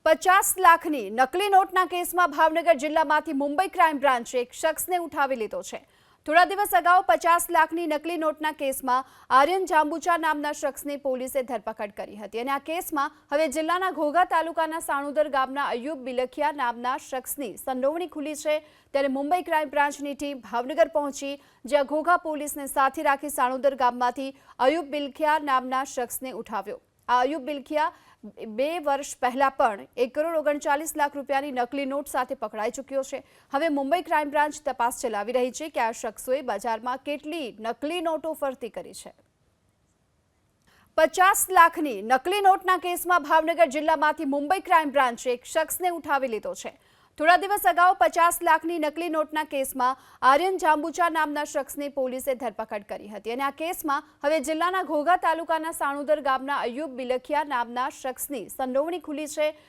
50 લાખની નકલી નોટના કેસમાં ભાવનગર જિલ્લામાંથી મુંબઈ ક્રાઇમ બ્રાન્ચે એક શખ્સને ઉઠાવી લીધો છે। થોડા દિવસ અગાઉ 50 લાખની નકલી નોટના કેસમાં આર્યન જાંબુચા નામના શખ્સની પોલીસે ધરપકડ કરી હતી અને આ કેસમાં હવે જિલ્લાના ઘોઘા તાલુકાના સાણુદર ગામના અયુબ બિલખિયા નામના શખ્સની સંડોવણી ખુલી છે। ત્યારે મુંબઈ ક્રાઇમ બ્રાન્ચની ટીમ ભાવનગર પહોંચી, જ્યાં ઘોઘા પોલીસને સાથે રાખી સાણુદર ગામમાંથી અયુબ બિલખિયા નામના શખ્સને ઉઠાવ્યો। આ અયુબ બિલખિયા 2 વર્ષ પહેલા પણ 1,39,00,000 રૂપિયાની નકલી નોટ સાથે પકડાઈ ચૂક્યો છે। હવે મુંબઈ ક્રાઇમ બ્રાન્ચ તપાસ ચલાવી રહી છે કે આ શખ્સોએ બજારમાં કેટલી નકલી નોટો ફરતી કરી છે। 50 લાખની નકલી નોટના કેસમાં ભાવનગર જિલ્લામાંથી મુંબઈ ક્રાઇમ બ્રાન્ચે એક શખ્સને ઉઠાવી લીધો છે। થોડા દિવસ અગાઉ 50 લાખની નકલી નોટના કેસમાં આર્યન જાંબુચા નામના શખ્સની પોલીસે ધરપકડ કરી હતી અને આ કેસમાં હવે જિલ્લાના ઘોઘા તાલુકાના સાણુદર ગામના અયુબ બિલખિયા નામના શખ્સની સંડોવણી ખુલી છે।